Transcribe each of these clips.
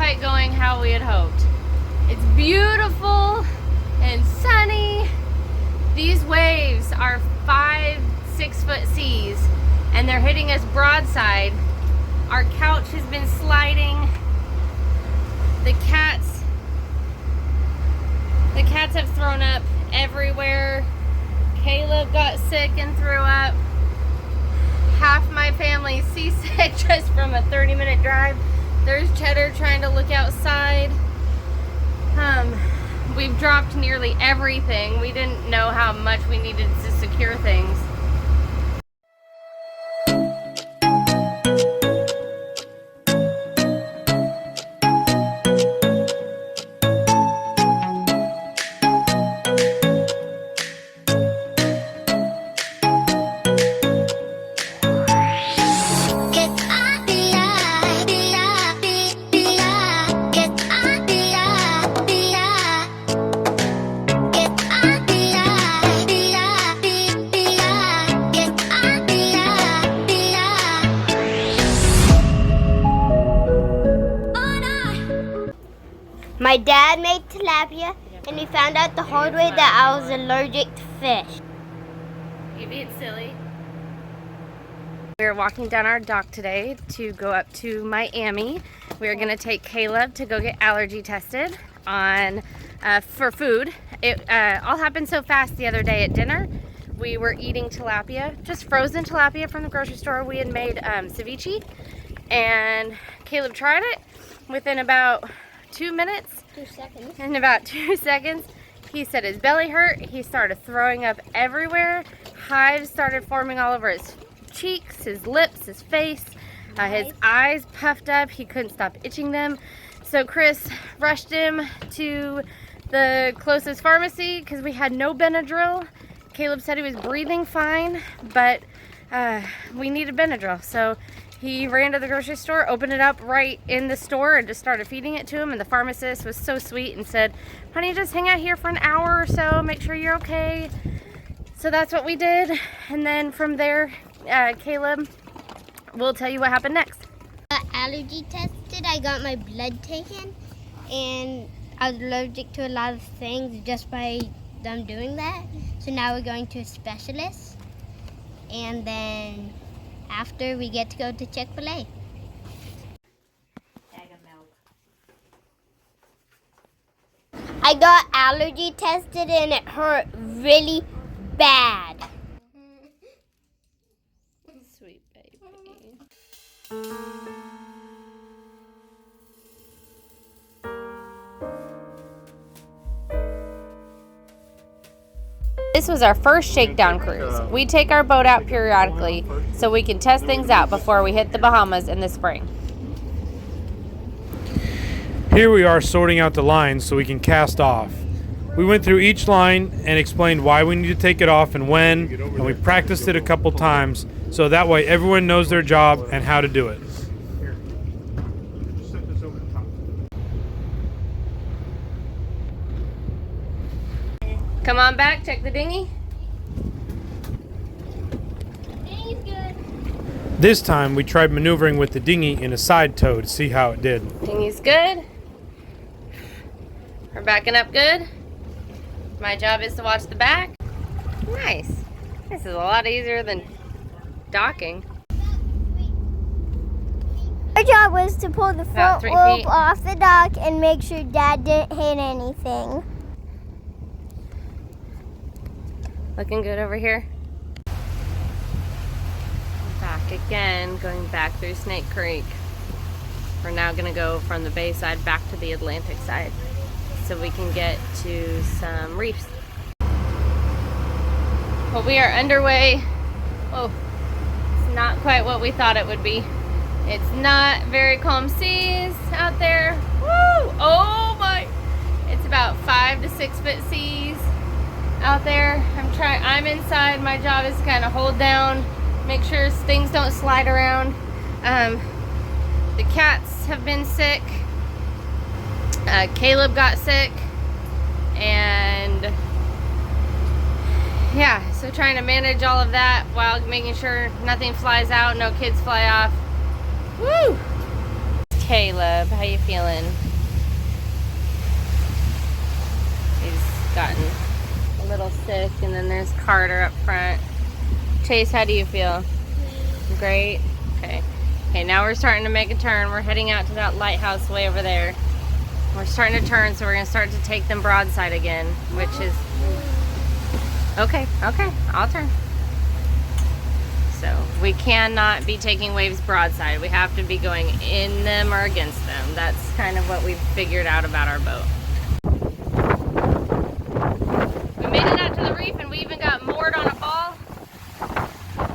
quite going how we had hoped. It's beautiful and sunny. These waves are 5-6 foot seas and they're hitting us broadside. Our couch has been sliding. The cats have thrown up everywhere. Caleb got sick and threw up. Half my family's seasick just from a 30-minute drive. There's Cheddar trying to look outside. We've dropped nearly everything. We didn't know how much we needed to secure things. My dad made tilapia, and he found out the hard way that I was allergic to fish. You being silly. We're walking down our dock today to go up to Miami. We're gonna take Caleb to go get allergy tested on for food. It all happened so fast the other day at dinner. We were eating tilapia, just frozen tilapia from the grocery store. We had made ceviche, and Caleb tried it. Within about 2 minutes, 2 seconds. In about 2 seconds, he said his belly hurt. He started throwing up everywhere. Hives started forming all over his cheeks, his lips, his face. His eyes puffed up. He couldn't stop itching them. So Chris rushed him to the closest pharmacy because we had no Benadryl. Caleb said he was breathing fine, but we needed Benadryl. So he ran to the grocery store, opened it up right in the store, and just started feeding it to him. And the pharmacist was so sweet and said, honey, just hang out here for an hour or so, make sure you're okay. So that's what we did. And then from there, Caleb will tell you what happened next. I got allergy tested. I got my blood taken, and I was allergic to a lot of things just by them doing that. So now we're going to a specialist, and then after we get to go to Chick-fil-A. I got allergy tested and it hurt really bad. Sweet baby. This was our first shakedown cruise. We take our boat out periodically so we can test things out before we hit the Bahamas in the spring. Here we are sorting out the lines so we can cast off. We went through each line and explained why we need to take it off and when, and we practiced it a couple times so that way everyone knows their job and how to do it. Come on back, check the dinghy. Dinghy's good. This time we tried maneuvering with the dinghy in a side tow to see how it did. Dinghy's good. We're backing up good. My job is to watch the back. Nice. This is a lot easier than docking. Our job was to pull the front rope off the dock and make sure Dad didn't hit anything. Looking good over here. Back again, going back through Snake Creek. We're now gonna go from the bay side back to the Atlantic side so we can get to some reefs. Well, we are underway. Oh, it's not quite what we thought it would be. It's not very calm seas out there. Woo! Oh my! It's about 5 to 6 foot seas out there. I'm inside. My job is to kind of hold down, make sure things don't slide around. The cats have been sick. Caleb got sick, and yeah, so trying to manage all of that while making sure nothing flies out, no kids fly off. Woo! Caleb. How you feeling? He's gotten a little sick, and then there's Carter up front. Chase, how do you feel? Great? Okay. Okay, now we're starting to make a turn. We're heading out to that lighthouse way over there. We're starting to turn, so we're going to start to take them broadside again, which is... Okay, I'll turn. So, we cannot be taking waves broadside. We have to be going in them or against them. That's kind of what we've figured out about our boat. We made it out to the reef, and we even got moored on a ball.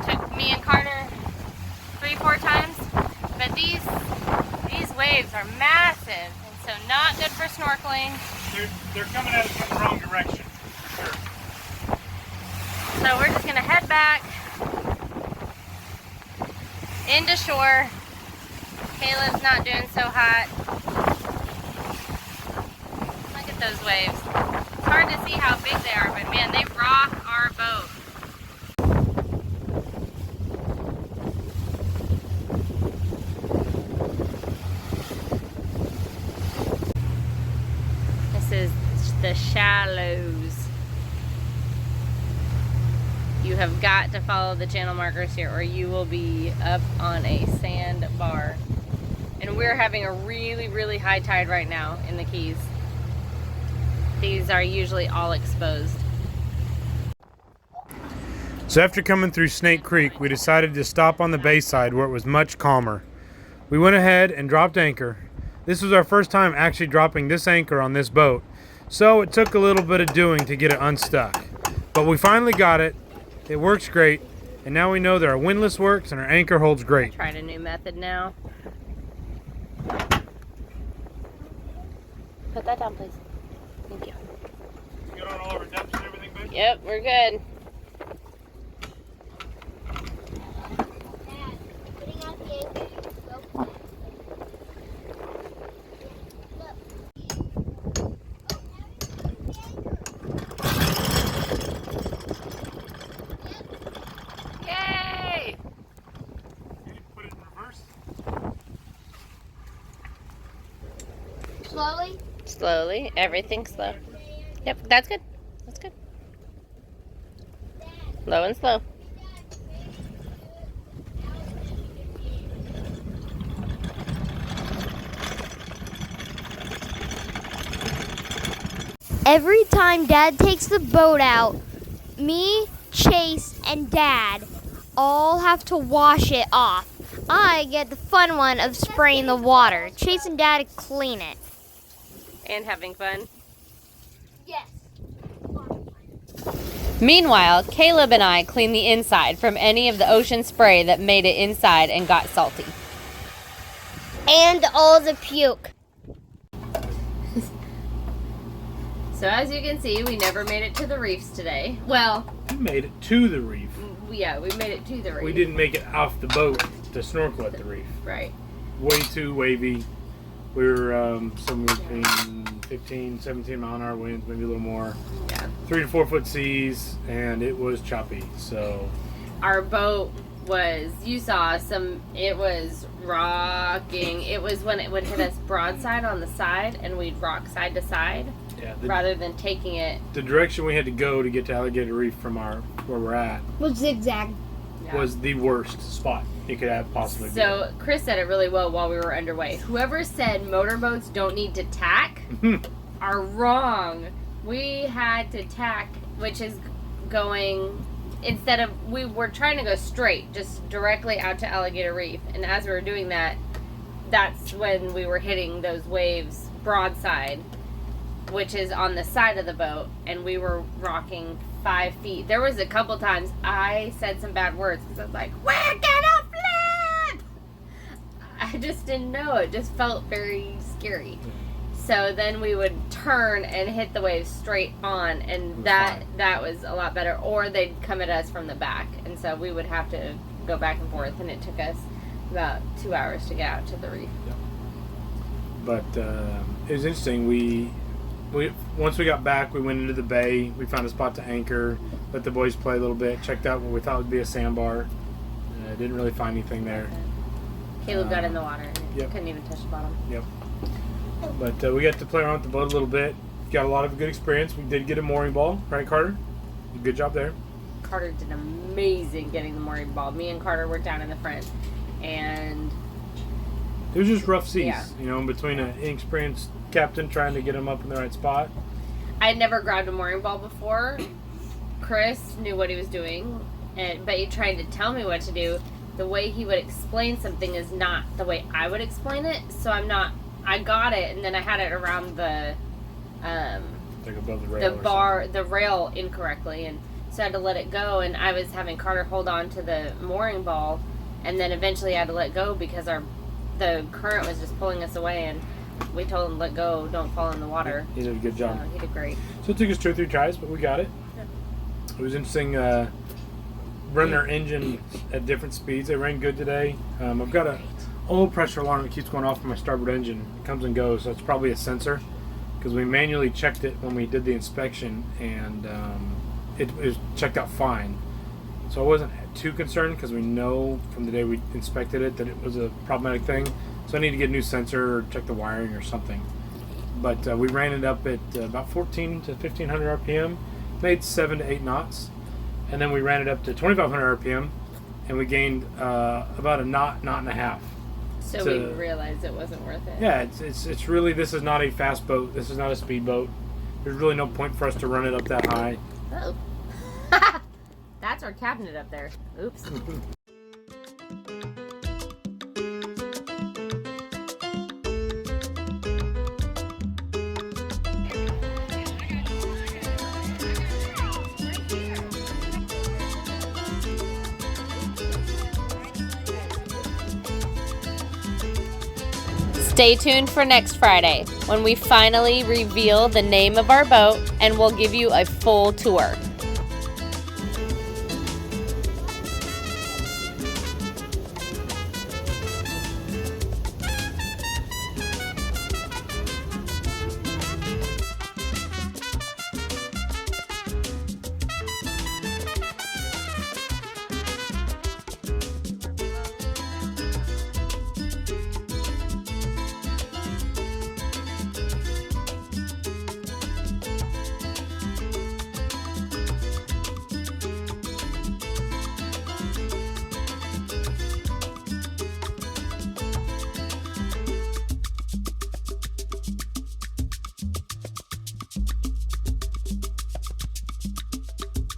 Took me and Carter 3-4 times. But these waves are massive, and so not good for snorkeling. They're coming at us from the wrong direction, for sure. So we're just gonna head back into shore. Caleb's not doing so hot. Look at those waves. It's hard to see how big they are, but man, they rock our boat. This is the shallows. You have got to follow the channel markers here, or you will be up on a sandbar. And we're having a really, really high tide right now in the Keys. These are usually all exposed. So after coming through Snake Creek, we decided to stop on the bayside where it was much calmer. We went ahead and dropped anchor. This was our first time actually dropping this anchor on this boat, so it took a little bit of doing to get it unstuck. But we finally got it. It works great, and now we know that our windlass works and our anchor holds great. Tried a new method now. Put that down, please. Thank you. You got on all our depths and everything, babe? Yep, we're good. Putting out the anchor. Go. Yay! Put it in reverse. Slowly. Slowly, everything slow. Yep, that's good. That's good. Low and slow. Every time Dad takes the boat out, me, Chase, and Dad all have to wash it off. I get the fun one of spraying the water. Chase and Dad clean it. And having fun. Yes. Meanwhile, Caleb and I cleaned the inside from any of the ocean spray that made it inside and got salty. And all the puke. So as you can see, we never made it to the reefs today. Well, We made it to the reef. yeah, we made it to the reef. We didn't make it off the boat to snorkel at the reef. Right. Way too wavy. We were somewhere between 15, 17 mile an hour winds, maybe a little more. Yeah. 3 to 4 foot seas, and it was choppy. So Our boat was, you saw some, it was rocking. It was when it would hit us broadside on the side and we'd rock side to side yeah, rather than taking it. the direction we had to go to get to Alligator Reef from where we're at Was zigzag. Yeah. was the worst spot it could have possibly been. So Chris said it really well while we were underway. Whoever said motorboats don't need to tack are wrong. We had to tack, which is going, instead of, we were trying to go straight, just directly out to Alligator Reef. And as we were doing that, that's when we were hitting those waves broadside, which is on the side of the boat, and we were rocking 5 feet. There was a couple times I said some bad words because I was like, we're gonna flip! I just didn't know. It just felt very scary. So then we would turn and hit the waves straight on, and that was a lot better. Or they'd come at us from the back, and so we would have to go back and forth, and it took us about 2 hours to get out to the reef. But it was interesting. We once we got back, we went into the bay. We found a spot to anchor, let the boys play a little bit, checked out what we thought would be a sandbar. Didn't really find anything there. Caleb got in the water and Yep. Couldn't even touch the bottom. Yep. But we got to play around with the boat a little bit. Got a lot of good experience. We did get a mooring ball, right, Carter? Good job there. Carter did amazing getting the mooring ball. Me and Carter were down in the front, and it was just rough seas, yeah. you know, between an inexperienced captain trying to get them up in the right spot. I had never grabbed a mooring ball before. Chris knew what he was doing, but he tried to tell me what to do. The way he would explain something is not the way I would explain it. So I got it, and then I had it around the like above the rail. The rail incorrectly, and so I had to let it go. And I was having Carter hold on to the mooring ball, and then eventually I had to let go because the current was just pulling us away, and we told him, let go, don't fall in the water. He did a good job. So he did great. So it took us 2 or 3 tries, but we got it. Yeah. It was interesting running our engine at different speeds. They ran good today. I've got a oil pressure alarm that keeps going off for my starboard engine. It comes and goes, so it's probably a sensor, because we manually checked it when we did the inspection, and it was checked out fine. So I wasn't too concerned, because we know from the day we inspected it that it was a problematic thing. So I need to get a new sensor or check the wiring or something. But we ran it up at about 14 to 1500 RPM, made 7 to 8 knots, and then we ran it up to 2500 RPM, and we gained about a knot and a half. So we realized it wasn't worth it. Yeah, it's really, this is not a fast boat. This is not a speed boat. There's really no point for us to run it up that high. Oh. That's our cabinet up there. Oops. Stay tuned for next Friday when we finally reveal the name of our boat, and we'll give you a full tour.